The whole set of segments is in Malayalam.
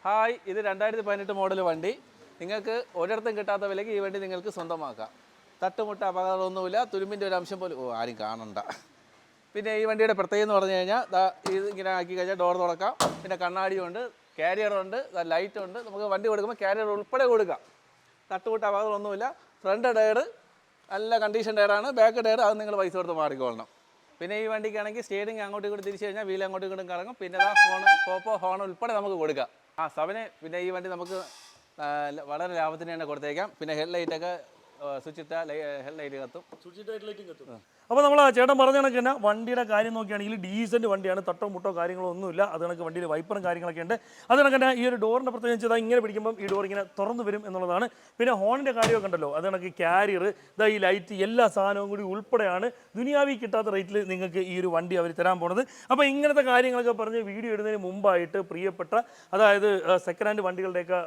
ഹായ്, ഇത് 2018 മോഡൽ വണ്ടി. നിങ്ങൾക്ക് ഒരിടത്തും കിട്ടാത്ത വിലയ്ക്ക് ഈ വണ്ടി നിങ്ങൾക്ക് സ്വന്തമാക്കാം. തട്ടുമുട്ട അപകടമൊന്നുമില്ല, തുരുമ്പിൻ്റെ ഒരു അംശം പോലും ആരും കാണണ്ട. പിന്നെ ഈ വണ്ടിയുടെ പ്രത്യേകത എന്ന് പറഞ്ഞു കഴിഞ്ഞാൽ ഇത് ഇങ്ങനെ ആക്കി കഴിഞ്ഞാൽ ഡോർ തുറക്കാം. പിന്നെ കണ്ണാടിയുണ്ട്, കാരിയറുണ്ട്, ലൈറ്റുണ്ട്. നമുക്ക് വണ്ടി കൊടുക്കുമ്പോൾ കാരിയർ ഉൾപ്പെടെ കൊടുക്കാം. തട്ടുമുട്ട അപകടമൊന്നുമില്ല. ഫ്രണ്ട് ടയർ നല്ല കണ്ടീഷൻ ടയറാണ്. ബാക്ക് ടയർ അത് നിങ്ങൾ പൈസ കൊടുത്ത് മാറിക്കൊള്ളണം. പിന്നെ ഈ വണ്ടിക്കാണെങ്കിൽ സ്റ്റീയറിംഗ് അങ്ങോട്ടും ഇങ്ങോട്ട് തിരിച്ചു കഴിഞ്ഞാൽ വീൽ അങ്ങോട്ടും ഇങ്ങോട്ടും കറങ്ങും. പിന്നെ പോപ്പോ ഹോൺ ഉൾപ്പെടെ നമുക്ക് കൊടുക്കാം. പിന്നെ ഈ വണ്ടി നമുക്ക് വളരെ ലാഭത്തിന് തന്നെ കൊടുത്തേക്കാം. പിന്നെ ഹെഡ് ലൈറ്റൊക്കെ സ്വിച്ച് ഇട്ടാൽ ഹെഡ് ലൈറ്റ് കത്തും. അപ്പോൾ നമ്മൾ ചേട്ടൻ പറഞ്ഞ കണക്ക് തന്നെ വണ്ടിയുടെ കാര്യം നോക്കുകയാണെങ്കിൽ ഡീസൻറ്റ് വണ്ടിയാണ്. തട്ടോ മുട്ടോ കാര്യങ്ങളോ ഒന്നുമില്ല. അത് കണക്ക് വണ്ടിയിൽ വൈപ്പറും കാര്യങ്ങളൊക്കെ ഉണ്ട്. അത് കണക്ക് തന്നെ ഈ ഒരു ഡോറിൻ്റെ പ്രത്യേകിച്ച് ഇതാ ഇങ്ങനെ പിടിക്കുമ്പം ഈ ഡോർ ഇങ്ങനെ തുറന്നു വരും എന്നുള്ളതാണ്. പിന്നെ ഹോണിൻ്റെ കാര്യമൊക്കെ ഉണ്ടല്ലോ, അത് കണക്ക് കാരിയർ, ഇതാ ഈ ലൈറ്റ്, എല്ലാ സാധനവും കൂടി ഉൾപ്പെടെയാണ് ദുനിയാവിൽ കിട്ടാത്ത റേറ്റിൽ നിങ്ങൾക്ക് ഈ ഒരു വണ്ടി അവർ തരാൻ പോണത്. അപ്പോൾ ഇങ്ങനത്തെ കാര്യങ്ങളൊക്കെ പറഞ്ഞ് വീഡിയോ ഇടുന്നതിന് മുമ്പായിട്ട് പ്രിയപ്പെട്ട അതായത് സെക്കൻഡ് ഹാൻഡ് വണ്ടികളുടെയൊക്കെ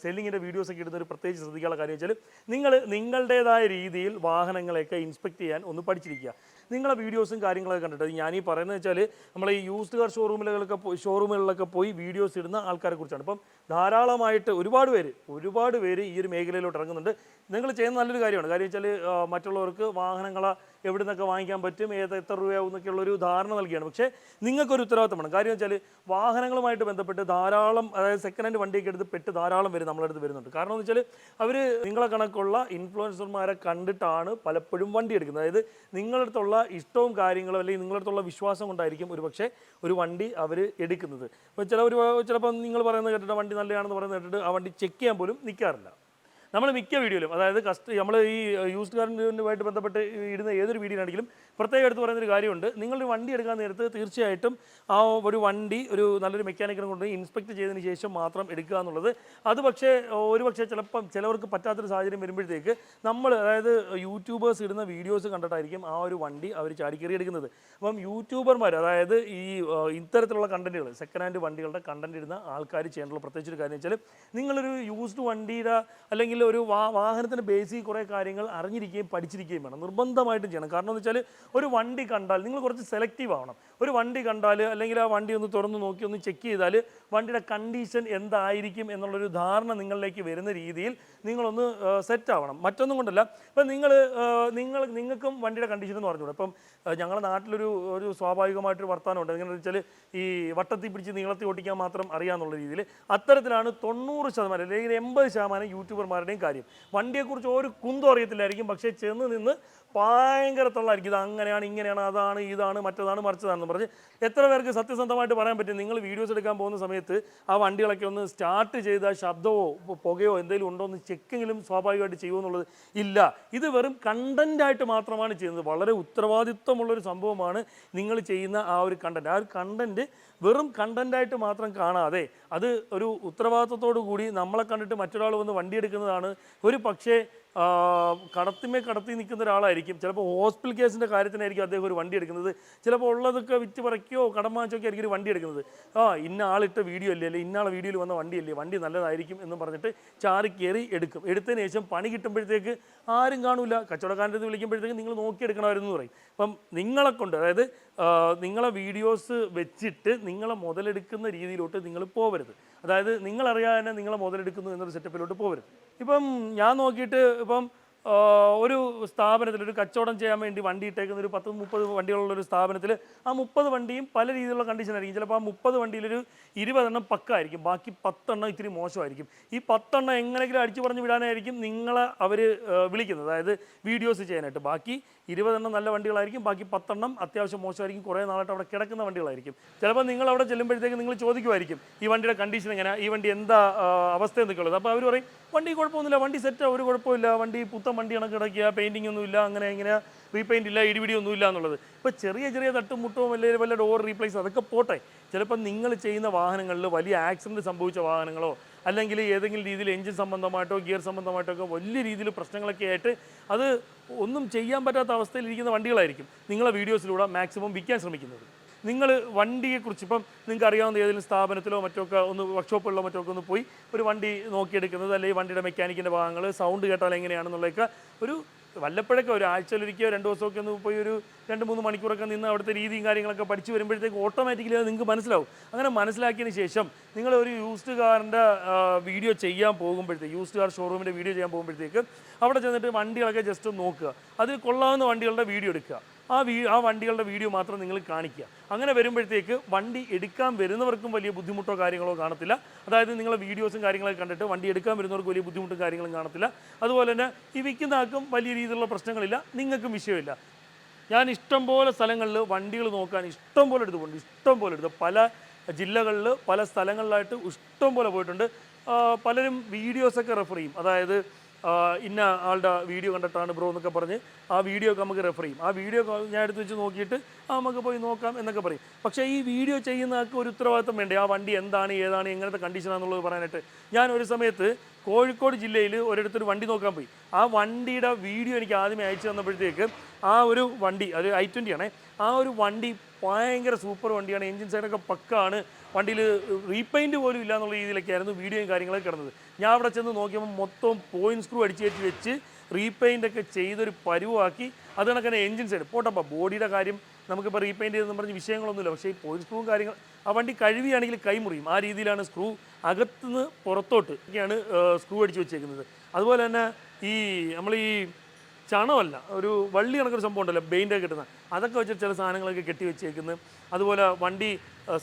സെല്ലിങ്ങിൻ്റെ വീഡിയോസൊക്കെ ഇടുന്നൊരു പ്രത്യേകിച്ച് ശ്രദ്ധിക്കാനുള്ള കാര്യം വെച്ചാൽ നിങ്ങൾ നിങ്ങളുടേതായ രീതിയിൽ വാഹനങ്ങളെയൊക്കെ ഇൻസ്പെക്ട് ചെയ്യാൻ ഒന്ന് പഠിച്ചിരിക്കുക. നിങ്ങളെ വീഡിയോസും കാര്യങ്ങളൊക്കെ കണ്ടിട്ട് ഞാനീ പറയുന്നത് വെച്ചാൽ നമ്മൾ ഈ യൂസ്ഡ് കാർ ഷോറൂമുകളിലൊക്കെ പോയി വീഡിയോസ് ഇടുന്ന ആൾക്കാരെ കുറിച്ചാണ്. അപ്പം ധാരാളമായിട്ട് ഒരുപാട് പേര് ഈ ഒരു മേഖലയിലോട്ട് ഇറങ്ങുന്നുണ്ട്. നിങ്ങൾ ചെയ്യുന്ന നല്ലൊരു കാര്യമാണ്. കാര്യം വെച്ചാൽ മറ്റുള്ളവർക്ക് വാഹനങ്ങളെ എവിടെ നിന്നൊക്കെ വാങ്ങിക്കാൻ പറ്റും, എത്ര രൂപയാവും എന്നൊക്കെയുള്ളൊരു ധാരണ നൽകിയാണ്. പക്ഷേ നിങ്ങൾക്കൊരു ഉത്തരവാദിത്തം വേണം. കാര്യം വെച്ചാൽ വാഹനങ്ങളുമായിട്ട് ബന്ധപ്പെട്ട് ധാരാളം, അതായത് സെക്കൻഡ് ഹാൻഡ് വണ്ടിയൊക്കെ എടുത്ത് ധാരാളം പേര് നമ്മളെ അടുത്ത് വരുന്നുണ്ട്. കാരണം എന്ന് വെച്ചാൽ അവർ നിങ്ങളെ കണക്കുള്ള ഇൻഫ്ലുവൻസർമാരെ കണ്ടിട്ടാണ് പലപ്പോഴും വണ്ടി എടുക്കുന്നത്. അതായത് നിങ്ങളുടെ അടുത്തുള്ള ഇഷ്ടവും കാര്യങ്ങളും അല്ലെങ്കിൽ നിങ്ങളുടെ അടുത്തുള്ള വിശ്വാസം കൊണ്ടായിരിക്കും ഒരുപക്ഷെ ഒരു വണ്ടി അവർ എടുക്കുന്നത്. അപ്പോൾ ചിലപ്പോൾ നിങ്ങൾ പറയുന്നത് കേട്ടിട്ട് വണ്ടി നല്ലതാണെന്ന് പറയുന്നത് കേട്ടിട്ട് ആ വണ്ടി ചെക്ക് ചെയ്യാൻ പോലും നിൽക്കാറില്ല. നമ്മൾ മിക്ക വീഡിയോയിലും, അതായത് നമ്മൾ ഈ യൂസ്ഡ് കാറിനുമായിട്ട് ബന്ധപ്പെട്ട് ഇടുന്ന ഏതൊരു വീഡിയോ ആണെങ്കിലും പ്രത്യേകം എടുത്ത് പറയുന്നൊരു കാര്യമുണ്ട്. നിങ്ങളൊരു വണ്ടി എടുക്കാൻ നേരത്ത് തീർച്ചയായിട്ടും ആ ഒരു വണ്ടി ഒരു നല്ലൊരു മെക്കാനിക്കിനെ കൊണ്ട് ഇൻസ്പെക്ട് ചെയ്തതിന് ശേഷം മാത്രം എടുക്കുക എന്നുള്ളത്. അത് ഒരുപക്ഷെ ചിലവർക്ക് പറ്റാത്തൊരു സാഹചര്യം വരുമ്പോഴത്തേക്ക് അതായത് യൂട്യൂബേഴ്സ് ഇടുന്ന വീഡിയോസ് കണ്ടിട്ടായിരിക്കും ആ ഒരു വണ്ടി അവർ ചാടിക്കറി എടുക്കുന്നത്. അപ്പം യൂട്യൂബർമാർ, അതായത് ഈ ഇത്തരത്തിലുള്ള കണ്ടന്റുകൾ, സെക്കൻഡ് ഹാൻഡ് വണ്ടികളുടെ കണ്ടന്റ് ഇടുന്ന ആൾക്കാർ ചെയ്യേണ്ടുള്ള പ്രത്യേകിച്ചൊരു കാര്യം വെച്ചാൽ നിങ്ങളൊരു യൂസ്ഡ് വണ്ടിയുടെ അല്ലെങ്കിൽ ഒരു വാഹനത്തിൻ്റെ ബേസിക് കുറേ കാര്യങ്ങൾ അറിഞ്ഞിരിക്കുകയും പഠിച്ചിരിക്കുകയും വേണം. നിർബന്ധമായിട്ടും ചെയ്യണം. കാരണം എന്ന് വെച്ചാൽ ഒരു വണ്ടി കണ്ടാൽ നിങ്ങൾ കുറച്ച് സെലക്റ്റീവ് ആവണം. ഒരു വണ്ടി കണ്ടാൽ അല്ലെങ്കിൽ ആ വണ്ടി ഒന്ന് തുറന്ന് നോക്കി ഒന്ന് ചെക്ക് ചെയ്താൽ വണ്ടിയുടെ കണ്ടീഷൻ എന്തായിരിക്കും എന്നുള്ളൊരു ധാരണ നിങ്ങളിലേക്ക് വരുന്ന രീതിയിൽ നിങ്ങളൊന്ന് സെറ്റ് ആവണം. മറ്റൊന്നും കൊണ്ടല്ല, ഇപ്പം നിങ്ങൾക്കും വണ്ടിയുടെ കണ്ടീഷൻ എന്ന് പറഞ്ഞുകൂടെ. ഇപ്പം ഞങ്ങളുടെ നാട്ടിലൊരു സ്വാഭാവികമായിട്ടൊരു വർത്തമാനമുണ്ട്. എങ്ങനെയാണെന്ന് വെച്ചാൽ ഈ വട്ടത്തിൽ പിടിച്ച് നീളത്തിൽ ഓട്ടിക്കാൻ മാത്രം അറിയാമെന്നുള്ള രീതിയിൽ അത്തരത്തിലാണ് 90% അല്ലെങ്കിൽ 80% യൂട്യൂബർമാരുടെയും കാര്യം. വണ്ടിയെക്കുറിച്ച് ഒരു കുന്തം അറിയത്തില്ലായിരിക്കും, പക്ഷേ ചെന്ന് നിന്ന് ഭയങ്കര തള്ളായിരിക്കും. ഇത് അങ്ങനെയാണ്, ഇങ്ങനെയാണ്, അതാണ്, ഇതാണ്, മറ്റതാണ്, മറിച്ചതാണെന്ന് പറഞ്ഞ് എത്ര പേർക്ക് സത്യസന്ധമായിട്ട് പറയാൻ പറ്റും? നിങ്ങൾ വീഡിയോസ് എടുക്കാൻ പോകുന്ന സമയത്ത് ആ വണ്ടികളൊക്കെ ഒന്ന് സ്റ്റാർട്ട് ചെയ്ത ശബ്ദമോ പുകയോ എന്തെങ്കിലും ഉണ്ടോ എന്ന് ചെക്കെങ്കിലും സ്വാഭാവികമായിട്ട് ചെയ്യുമെന്നുള്ളത് ഇല്ല. ഇത് വെറും കണ്ടൻ്റായിട്ട് മാത്രമാണ് ചെയ്യുന്നത്. വളരെ ഉത്തരവാദിത്വമുള്ളൊരു സംഭവമാണ് നിങ്ങൾ ചെയ്യുന്ന ആ ഒരു കണ്ടൻറ്റ്. ആ ഒരു കണ്ടൻറ്റ് വെറും കണ്ടൻ്റായിട്ട് മാത്രം കാണാതെ അത് ഒരു ഉത്തരവാദിത്വത്തോടു കൂടി നമ്മളെ കണ്ടിട്ട് മറ്റൊരാൾ വന്ന് വണ്ടി എടുക്കുന്നതാണ്. ഒരു പക്ഷേ കടത്തി നിൽക്കുന്ന ഒരാളായിരിക്കും. ചിലപ്പോൾ ഹോസ്പിറ്റൽ കേസിൻ്റെ കാര്യത്തിനായിരിക്കും അദ്ദേഹം ഒരു വണ്ടി എടുക്കുന്നത്. ചിലപ്പോൾ ഉള്ളതൊക്കെ വിറ്റ് പറയ്ക്കുകയോ കടം വാങ്ങിച്ചൊക്കെ ആയിരിക്കും ഒരു വണ്ടി എടുക്കുന്നത്. ഇന്ന ആളിട്ട വീഡിയോ അല്ലേ, അല്ലെങ്കിൽ ഇന്നാളെ വീഡിയോയിൽ വന്ന വണ്ടിയല്ലേ, വണ്ടി നല്ലതായിരിക്കും എന്ന് പറഞ്ഞിട്ട് ചാറി കയറി എടുക്കും. എടുത്തതിന് ശേഷം പണി കിട്ടുമ്പോഴത്തേക്ക് ആരും കാണൂല. കച്ചവടക്കാരൻ്റെ വിളിക്കുമ്പോഴത്തേക്ക് നിങ്ങൾ നോക്കിയെടുക്കണമായിരുന്നു പറയും. അപ്പം നിങ്ങളെ കൊണ്ട്, അതായത് നിങ്ങളെ വീഡിയോസ് വെച്ചിട്ട് നിങ്ങളെ മുതലെടുക്കുന്ന രീതിയിലോട്ട് നിങ്ങൾ പോകരുത്. അതായത് നിങ്ങളറിയാതെ നിങ്ങളെ മുതലെടുക്കുന്നു എന്നൊരു സെറ്റപ്പിലോട്ട് പോകരുത്. ഇപ്പം ഞാൻ നോക്കിയിട്ട് ഒരു സ്ഥാപനത്തിൽ ഒരു കച്ചവടം ചെയ്യാൻ വേണ്ടി വണ്ടി ഇട്ടേക്കുന്ന ഒരു 10-30 വണ്ടികളുള്ളൊരു സ്ഥാപനത്തിൽ ആ 30 വണ്ടിയും പല രീതിയിലുള്ള കണ്ടീഷനായിരിക്കും. ചിലപ്പോൾ ആ 30 വണ്ടിയിലൊരു 20 എണ്ണം പക്കായിരിക്കും, ബാക്കി 10 എണ്ണം ഇത്തിരി മോശമായിരിക്കും. ഈ 10 എണ്ണം എങ്ങനെയെങ്കിലും അടിച്ചു പറഞ്ഞ് വിടാനായിരിക്കും നിങ്ങളെ അവർ വിളിക്കുന്നത്, അതായത് വീഡിയോസ് ചെയ്യാനായിട്ട്. ബാക്കി 20 എണ്ണം നല്ല വണ്ടികളായിരിക്കും, ബാക്കി 10 എണ്ണം അത്യാവശ്യം മോശമായിരിക്കും, കുറേ നാളായിട്ട് അവിടെ കിടക്കുന്ന വണ്ടികളായിരിക്കും. ചിലപ്പോൾ നിങ്ങൾ അവിടെ ചെല്ലുമ്പോഴത്തേക്ക് നിങ്ങൾ ചോദിക്കുമായിരിക്കും ഈ വണ്ടിയുടെ കണ്ടീഷൻ എങ്ങനെ, ഈ വണ്ടി എന്താ അവസ്ഥ എന്നൊക്കെ ഉള്ളത്. അപ്പോൾ അവർ പറയും വണ്ടി കുഴപ്പമൊന്നുമില്ല, വണ്ടി സെറ്റ്, ഒരു കുഴപ്പമില്ല, വണ്ടി പുത്തൻ വണ്ടി കണക്ക് കിടക്കുക, പെയിൻറ്റിംഗ് ഒന്നുമില്ല, അങ്ങനെ റീപെയിൻ്റ് ഇല്ല, ഇടിപിടിയൊന്നുമില്ല എന്നുള്ളത്. ഇപ്പോൾ ചെറിയ തട്ടുമുട്ടോ അല്ലെങ്കിൽ വല്ല ഡോർ റീപ്ലേസ് അതൊക്കെ പോട്ടെ. ചിലപ്പോൾ നിങ്ങൾ ചെയ്യുന്ന വാഹനങ്ങളിൽ വലിയ ആക്സിഡൻറ്റ് സംഭവിച്ച വാഹനങ്ങളോ അല്ലെങ്കിൽ ഏതെങ്കിലും രീതിയിൽ എഞ്ചിൻ സംബന്ധമായിട്ടോ ഗിയർ സംബന്ധമായിട്ടോ ഒക്കെ വലിയ രീതിയിൽ പ്രശ്നങ്ങളൊക്കെ ആയിട്ട് അത് ഒന്നും ചെയ്യാൻ പറ്റാത്ത അവസ്ഥയിലിരിക്കുന്ന വണ്ടികളായിരിക്കും നിങ്ങളെ വീഡിയോസിലൂടെ മാക്സിമം വിൽക്കാൻ ശ്രമിക്കുന്നത്. നിങ്ങൾ വണ്ടിയെക്കുറിച്ച് ഇപ്പം നിങ്ങൾക്ക് അറിയാവുന്ന ഏതെങ്കിലും സ്ഥാപനത്തിലോ മറ്റൊക്കെ ഒന്ന് വർക്ക്ഷോപ്പുകളിലോ മറ്റൊക്കെ ഒന്ന് പോയി ഒരു വണ്ടി നോക്കിയെടുക്കുന്നത്, അല്ലെങ്കിൽ വണ്ടിയുടെ മെക്കാനിക്കിൻ്റെ ഭാഗങ്ങൾ സൗണ്ട് കേട്ടാൽ എങ്ങനെയാണെന്നുള്ളതൊക്കെ ഒരു വല്ലപ്പോഴൊക്കെ ഒരു ആഴ്ചയിലൊരിക്കോ 2 ദിവസമൊക്കെ ഒന്ന് പോയി ഒരു 2-3 മണിക്കൂറൊക്കെ നിന്ന് അവിടുത്തെ രീതിയും കാര്യങ്ങളൊക്കെ പഠിച്ച് വരുമ്പോഴത്തേക്ക് ഓട്ടോമാറ്റിക്കലി അത് നിങ്ങൾക്ക് മനസ്സിലാവും. അങ്ങനെ മനസ്സിലാക്കിയതിന് ശേഷം നിങ്ങൾ ഒരു യൂസ്ഡ് കാറിൻ്റെ വീഡിയോ ചെയ്യാൻ പോകുമ്പോഴത്തേക്ക്, യൂസ്ഡ് കാർ ഷോറൂമിൻ്റെ വീഡിയോ ചെയ്യാൻ പോകുമ്പോഴത്തേക്ക് അവിടെ ചെന്നിട്ട് വണ്ടികളൊക്കെ ജസ്റ്റ് ഒന്ന് നോക്കുക. അതിൽ കൊള്ളാവുന്ന വണ്ടികളുടെ വീഡിയോ എടുക്കുക. ആ വണ്ടികളുടെ വീഡിയോ മാത്രം നിങ്ങൾ കാണിക്കുക. അങ്ങനെ വരുമ്പോഴത്തേക്ക് വണ്ടി എടുക്കാൻ വരുന്നവർക്കും വലിയ ബുദ്ധിമുട്ടോ കാര്യങ്ങളോ കാണത്തില്ല. അതായത് നിങ്ങളെ വീഡിയോസും കാര്യങ്ങളൊക്കെ കണ്ടിട്ട് വണ്ടി എടുക്കാൻ വരുന്നവർക്ക് വലിയ ബുദ്ധിമുട്ടും കാര്യങ്ങളും കാണത്തില്ല. അതുപോലെ തന്നെ ഈ വിൽക്കുന്ന ആൾക്കും വലിയ രീതിയിലുള്ള പ്രശ്നങ്ങളില്ല, നിങ്ങൾക്കും വിഷയമില്ല. ഞാൻ ഇഷ്ടംപോലെ സ്ഥലങ്ങളിൽ വണ്ടികൾ നോക്കാൻ ഇഷ്ടംപോലെ എടുത്ത് പോയിട്ടുണ്ട്. ഇഷ്ടംപോലെ എടുത്ത് പല ജില്ലകളിൽ പല സ്ഥലങ്ങളിലായിട്ട് ഇഷ്ടംപോലെ പോയിട്ടുണ്ട്. പലരും വീഡിയോസൊക്കെ റെഫർ ചെയ്യും. അതായത് ഇന്ന ആളുടെ വീഡിയോ കണ്ടിട്ടാണ് ബ്രോ എന്നൊക്കെ പറഞ്ഞ് ആ വീഡിയോ ഒക്കെ നമുക്ക് റെഫർ ചെയ്യും. ആ വീഡിയോ ഞാൻ എടുത്ത് വെച്ച് നോക്കിയിട്ട് നമുക്ക് പോയി നോക്കാം എന്നൊക്കെ പറയും. പക്ഷേ ഈ വീഡിയോ ചെയ്യുന്ന ആൾക്ക് ഒരു ഉത്തരവാദിത്തം വേണ്ടേ, ആ വണ്ടി എന്താണ്, ഏതാണ്, എങ്ങനത്തെ കണ്ടീഷനാണെന്നുള്ളത് പറയാനായിട്ട്. ഞാൻ ഒരു സമയത്ത് കോഴിക്കോട് ജില്ലയിൽ ഒരിടത്തൊരു വണ്ടി നോക്കാൻ പോയി. ആ വണ്ടിയുടെ വീഡിയോ എനിക്ക് ആദ്യമേ അയച്ചു തന്നപ്പോഴത്തേക്ക് ആ ഒരു വണ്ടി, അത് i20 ആണേ, ആ ഒരു വണ്ടി ഭയങ്കര സൂപ്പർ വണ്ടിയാണ്, എൻജിൻ സൈഡൊക്കെ പക്കാണ്, വണ്ടിയിൽ റീപെയിൻറ്റ് പോലും ഇല്ല എന്നുള്ള രീതിയിലൊക്കെ ആയിരുന്നു വീഡിയോയും കാര്യങ്ങളൊക്കെ കിടന്നത്. ഞാൻ അവിടെ ചെന്ന് നോക്കിയപ്പോൾ മൊത്തം പോയിൻറ്റ് സ്ക്രൂ അടിച്ചേറ്റി വെച്ച് റീപെയിൻ്റൊക്കെ ചെയ്തൊരു പരുവാക്കി. അത് കണക്കന്നെ എൻജിൻ സൈഡ് പോട്ടപ്പോൾ ബോഡിയുടെ കാര്യം നമുക്കിപ്പോൾ റീപെയിൻറ്റ് ചെയ്തെന്ന് പറഞ്ഞ് വിഷയങ്ങളൊന്നുമില്ല. പക്ഷേ ഈ പോയിൻറ്റ് സ്ക്രൂവും കാര്യങ്ങൾ ആ വണ്ടി കഴുകിയാണെങ്കിൽ കൈമുറിയും. ആ രീതിയിലാണ് സ്ക്രൂ അകത്തുനിന്ന് പുറത്തോട്ട് ഒക്കെയാണ് സ്ക്രൂ അടിച്ച് വെച്ചേക്കുന്നത്. അതുപോലെ തന്നെ ഈ നമ്മൾ ഈ ചണമല്ല, ഒരു വള്ളി കണക്കൊരു സംഭവം ഉണ്ടല്ലോ പെയിൻ്റൊക്കെ കിട്ടുന്ന, അതൊക്കെ വെച്ചിട്ട് ചില സാധനങ്ങളൊക്കെ കെട്ടി വെച്ചേക്കുന്നത്. അതുപോലെ വണ്ടി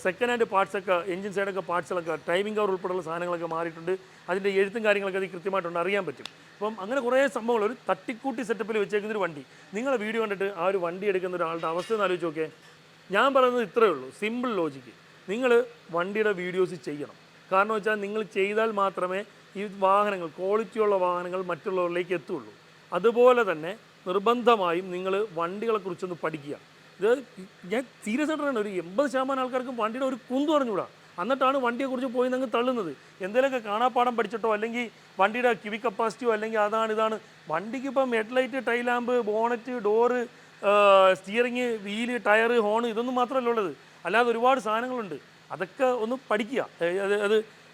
സെക്കൻഡ് ഹാൻഡ് പാർട്സൊക്കെ, എൻജിൻ സൈഡൊക്കെ പാർട്സുകളൊക്കെ, ഡ്രൈവിംഗ് കവർ ഉൾപ്പെടെയുള്ള സാധനങ്ങളൊക്കെ മാറിയിട്ടുണ്ട്. അതിൻ്റെ എഴുത്തും കാര്യങ്ങളൊക്കെ അത് കൃത്യമായിട്ടുണ്ട്, അറിയാൻ പറ്റും. അപ്പം അങ്ങനെ കുറേ സംഭവങ്ങൾ ഒരു തട്ടിക്കൂട്ടി സെറ്റപ്പിൽ വെച്ചേക്കുന്നൊരു വണ്ടി. നിങ്ങളെ വീഡിയോ കണ്ടിട്ട് ആ ഒരു വണ്ടി എടുക്കുന്ന ഒരാളുടെ അവസ്ഥ ഒന്ന് ആലോചിച്ച് നോക്കിയേ. ഞാൻ പറയുന്നത് ഇത്രയേ ഉള്ളൂ, സിമ്പിൾ ലോജിക്ക്. നിങ്ങൾ വണ്ടിയുടെ വീഡിയോസ് ചെയ്യണം. കാരണം വെച്ചാൽ നിങ്ങൾ ചെയ്താൽ മാത്രമേ ഈ വാഹനങ്ങൾ, ക്വാളിറ്റിയുള്ള വാഹനങ്ങൾ മറ്റുള്ളവരിലേക്ക് എത്തുള്ളൂ. അതുപോലെ തന്നെ നിർബന്ധമായും നിങ്ങൾ വണ്ടികളെക്കുറിച്ചൊന്ന് പഠിക്കുക. ഇത് ഞാൻ സീരിയസ് ആയിട്ടാണ്, ഒരു 80% ആൾക്കാർക്കും വണ്ടിയുടെ ഒരു കുന്തു അറിഞ്ഞുകൂടാ. എന്നിട്ടാണ് വണ്ടിയെക്കുറിച്ച് പോയി നിങ്ങൾ തള്ളുന്നത്. എന്തെങ്കിലുമൊക്കെ കാണാപ്പാടം പഠിച്ചിട്ടോ അല്ലെങ്കിൽ വണ്ടിയുടെ ക്യൂബിക് കപ്പാസിറ്റിയോ അല്ലെങ്കിൽ ഇതാണ് വണ്ടിക്ക് ഇപ്പം headlight, tail lamp, bonnet, door, steering, wheel, tyre, horn, ഇതൊന്നും മാത്രമല്ല ഉള്ളത്. അല്ലാതെ ഒരുപാട് സാധനങ്ങളുണ്ട്. അതൊക്കെ ഒന്ന് പഠിക്കുക.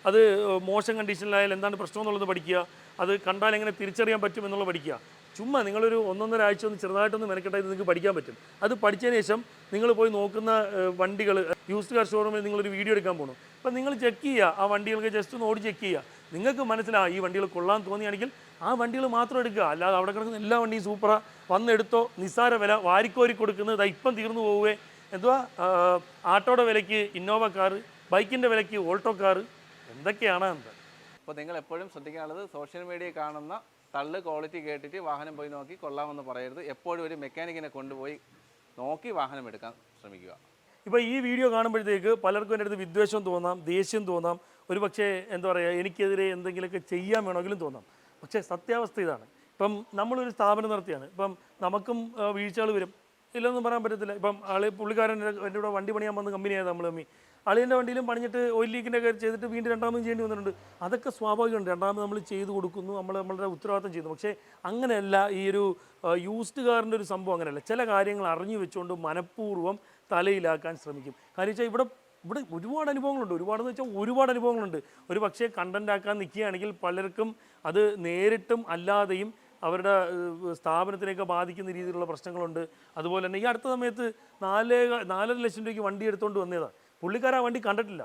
അത് മോശം കണ്ടീഷനിലായാലും എന്താണ് പ്രശ്നം എന്നുള്ളത് പഠിക്കുക. അത് കണ്ടാൽ എങ്ങനെ തിരിച്ചറിയാൻ പറ്റും എന്നുള്ളത് പഠിക്കുക. ചുമ്മാ നിങ്ങളൊരു 1-1.5 ആഴ്ച ഒന്ന് ചെറുതായിട്ടൊന്ന് മെനക്കെട്ടായിട്ട് നിങ്ങൾക്ക് പഠിക്കാൻ പറ്റും. അത് പഠിച്ചതിന് ശേഷം നിങ്ങൾ പോയി നോക്കുന്ന വണ്ടികൾ, യൂസ്ഡ് കാർ ഷോറൂമിൽ നിങ്ങളൊരു വീഡിയോ എടുക്കാൻ പോകണം. അപ്പം നിങ്ങൾ ചെക്ക് ചെയ്യുക, ആ വണ്ടികൾക്ക് ജസ്റ്റ് ഒന്ന് ഓടി ചെക്ക് ചെയ്യുക. നിങ്ങൾക്ക് മനസ്സിലാവും ഈ വണ്ടികൾ കൊള്ളാൻ തോന്നിയാണെങ്കിൽ ആ വണ്ടികൾ മാത്രം എടുക്കുക. അല്ലാതെ അവിടെ കിടക്കുന്ന എല്ലാ വണ്ടിയും സൂപ്പറാ, വന്നെടുത്തോ, നിസ്സാര വില വാരിക്കോരി കൊടുക്കുന്നത് ഇപ്പം തീർന്നു പോവുകയെ. എന്തുവാ ആട്ടോയുടെ വിലയ്ക്ക് ഇന്നോവ കാറ്, ബൈക്കിൻ്റെ വിലയ്ക്ക് ഓൾട്ടോ കാറ്, എന്തൊക്കെയാണ് എന്താ. അപ്പോൾ നിങ്ങൾ എപ്പോഴും ശ്രദ്ധിക്കാനുള്ളത്, സോഷ്യൽ മീഡിയയിൽ കാണുന്ന തള്ള് ക്വാളിറ്റി കേട്ടിട്ട് വാഹനം പോയി നോക്കി കൊള്ളാമെന്ന് പറയരുത്. എപ്പോഴും ഒരു മെക്കാനിക്കിനെ കൊണ്ടുപോയി നോക്കി വാഹനം എടുക്കാൻ ശ്രമിക്കുക. ഇപ്പോൾ ഈ വീഡിയോ കാണുമ്പോഴത്തേക്ക് പലർക്കും എൻ്റെ അടുത്ത് വിദ്വേഷം തോന്നാം, ദേഷ്യം തോന്നാം, ഒരു പക്ഷേ എന്താ പറയുക, എനിക്കെതിരെ എന്തെങ്കിലുമൊക്കെ ചെയ്യാൻ വേണമെങ്കിലും തോന്നാം. പക്ഷേ സത്യാവസ്ഥ ഇതാണ്. ഇപ്പം നമ്മളൊരു സ്ഥാപനം നടത്തിയാണ്. ഇപ്പം നമുക്കും വീഴ്ചകൾ വരും, ഇല്ലെന്നും പറയാൻ പറ്റത്തില്ല. ഇപ്പം പുള്ളിക്കാരൻ എൻ്റെ കൂടെ വണ്ടി പണിയാൻ വന്ന കമ്പനിയായത് നമ്മൾ തമ്മി. അളിയൻ്റെ വണ്ടിയിലും പണിഞ്ഞിട്ട് ഓയിൽ ലീക്കിൻ്റെ ഒക്കെ ചെയ്തിട്ട് വീണ്ടും രണ്ടാമതും ചെയ്യേണ്ടി വന്നിട്ടുണ്ട്. അതൊക്കെ സ്വാഭാവികമുണ്ട്. രണ്ടാമത് നമ്മൾ ചെയ്ത് കൊടുക്കുന്നു, നമ്മളുടെ ഉത്തരവാദിത്തം ചെയ്യുന്നു. പക്ഷേ അങ്ങനെയല്ല ഈ ഒരു യൂസ്ഡ് കാറിൻ്റെ ഒരു സംഭവം. അങ്ങനെയല്ല, ചില കാര്യങ്ങൾ അറിഞ്ഞു വെച്ചുകൊണ്ട് മനഃപൂർവ്വം തലയിലാക്കാൻ ശ്രമിക്കും. കാര്യം വെച്ചാൽ ഇവിടെ ഒരുപാട് അനുഭവങ്ങളുണ്ട്. ഒരുപാട് അനുഭവങ്ങളുണ്ട്. ഒരു പക്ഷേ കണ്ടൻ്റ് ആക്കാൻ നിൽക്കുകയാണെങ്കിൽ പലർക്കും അത് നേരിട്ടും അല്ലാതെയും അവരുടെ സ്ഥാപനത്തിനെയൊക്കെ ബാധിക്കുന്ന രീതിയിലുള്ള പ്രശ്നങ്ങളുണ്ട്. അതുപോലെ തന്നെ ഈ അടുത്ത സമയത്ത് 4.5 ലക്ഷം രൂപയ്ക്ക് വണ്ടി എടുത്തുകൊണ്ട് വന്നതാണ്. പുള്ളിക്കാരൻ ആ വണ്ടി കണ്ടിട്ടില്ല.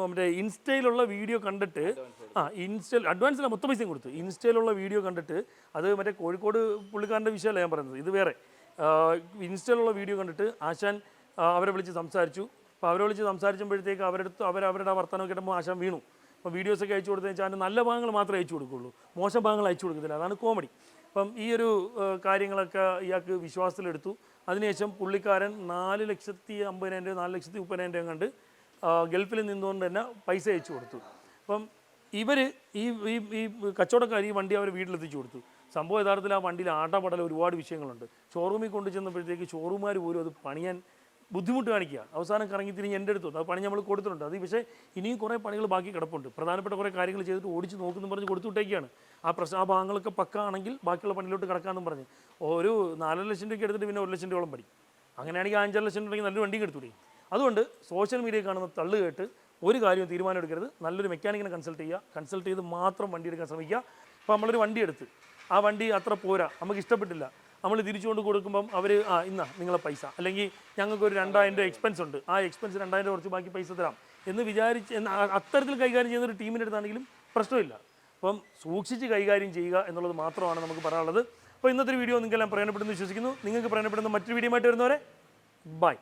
മറ്റേ ഇൻസ്റ്റയിലുള്ള വീഡിയോ കണ്ടിട്ട്, അഡ്വാൻസിലാണ് മൊത്തം പൈസയും കൊടുത്തു. ഇൻസ്റ്റയിലുള്ള വീഡിയോ കണ്ടിട്ട്, അത് മറ്റേ കോഴിക്കോട് പുള്ളിക്കാരൻ്റെ വിഷയമല്ല ഞാൻ പറയുന്നത്, ഇത് വേറെ. ഇൻസ്റ്റയിലുള്ള വീഡിയോ കണ്ടിട്ട് ആശാൻ അവരെ വിളിച്ച് സംസാരിച്ചു. അപ്പോൾ അവരെ വിളിച്ച് സംസാരിച്ചപ്പോഴത്തേക്ക് അവരുടെ വർത്തമാനം കേട്ടപ്പോൾ ആശാൻ വീണു. അപ്പോൾ വീഡിയോസൊക്കെ അയച്ചു കൊടുത്തതെന്ന് വെച്ചാൽ അതിൻ്റെ നല്ല ഭാഗങ്ങൾ മാത്രമേ അയച്ചു കൊടുക്കുകയുള്ളൂ, മോശം ഭാഗങ്ങൾ അയച്ചു കൊടുക്കത്തില്ല. അതാണ് കോമഡി. അപ്പം ഈ ഒരു കാര്യങ്ങളൊക്കെ ഇയാൾക്ക് വിശ്വാസത്തിലെടുത്തു. അതിനുശേഷം പുള്ളിക്കാരൻ 4,50,000 4,30,000 കണ്ട് ഗൾഫിൽ നിന്നുകൊണ്ട് തന്നെ പൈസ അയച്ചു കൊടുത്തു. അപ്പം ഇവർ ഈ കച്ചവടക്കാർ ഈ വണ്ടി അവരെ വീട്ടിലെത്തിച്ചു കൊടുത്തു. സംഭവം യഥാർത്ഥത്തിൽ ആ വണ്ടിയിൽ ആട്ടപടല ഒരുപാട് വിഷയങ്ങളുണ്ട്. ഷോറൂമിൽ കൊണ്ടു ചെന്നപ്പോഴത്തേക്ക് ഷോറൂമുകാർ പോലും അത് പണിയാൻ ബുദ്ധിമുട്ട് കാണിക്കുക. അവസാനം കറങ്ങി തിരിഞ്ഞ് എൻ്റെ അടുത്ത് അത് പണി നമ്മൾ കൊടുത്തിട്ടുണ്ട്. അത് പക്ഷേ ഇനിയും കുറേ പണികൾ ബാക്കി കിടപ്പുണ്ട്. പ്രധാനപ്പെട്ട കുറേ കാര്യങ്ങൾ ചെയ്തിട്ട് ഓടിച്ച് നോക്കുന്നു പറഞ്ഞ് കൊടുത്തുവിട്ടേക്കാണ്. ആ ഭാഗങ്ങളൊക്കെ പക്കാണെങ്കിൽ ബാക്കിയുള്ള പണിയിലോട്ട് കിടക്കാമെന്നും പറഞ്ഞ് ഒരു 4 ലക്ഷം രൂപയ്ക്ക് എടുത്തിട്ട് പിന്നെ 1 ലക്ഷം രൂപയോളം പണി. അങ്ങനെയാണെങ്കിൽ 5-6 ലക്ഷം രൂപയ്ക്ക് നല്ലൊരു വണ്ടിയും എടുത്തുകൂടി. അതുകൊണ്ട് സോഷ്യൽ മീഡിയയിൽ കാണുന്ന തള്ളു കേട്ട് ഒരു കാര്യവും തീരുമാനം എടുക്കരുത്. നല്ലൊരു മെക്കാനിക്കിനെ കൺസൾട്ട് ചെയ്ത് മാത്രം വണ്ടി എടുക്കാൻ ശ്രമിക്കുക. ഇപ്പോൾ നമ്മളൊരു വണ്ടി എടുത്ത് ആ വണ്ടി അത്ര പോരാ, നമുക്ക് ഇഷ്ടപ്പെട്ടില്ല, നമ്മൾ തിരിച്ചുകൊണ്ട് കൊടുക്കുമ്പം അവർ ഇന്നാ നിങ്ങളെ പൈസ, അല്ലെങ്കിൽ ഞങ്ങൾക്കൊരു 2000 രൂപ എക്സ്പെൻസ് ഉണ്ട്, ആ എക്സ്പെൻസ് 2000 രൂപ കുറച്ച് ബാക്കി പൈസ തരാം എന്ന് വിചാരിച്ച് അത്തരത്തിൽ കൈകാര്യം ചെയ്യുന്ന ഒരു ടീമിൻ്റെ അടുത്താണെങ്കിലും പ്രശ്നമില്ല. അപ്പം സൂക്ഷിച്ച് കൈകാര്യം ചെയ്യുക എന്നുള്ളത് മാത്രമാണ് നമുക്ക് പറയാനുള്ളത്. അപ്പോൾ ഇന്നത്തെ വീഡിയോ നിങ്ങൾക്കെല്ലാം പ്രയോജനപ്പെടുന്നു വിശ്വസിക്കുന്നു. നിങ്ങൾക്ക് പ്രയോജനപ്പെടുന്ന മറ്റൊരു വീഡിയോ ആയിട്ട് വരുന്നവരെ ബൈ.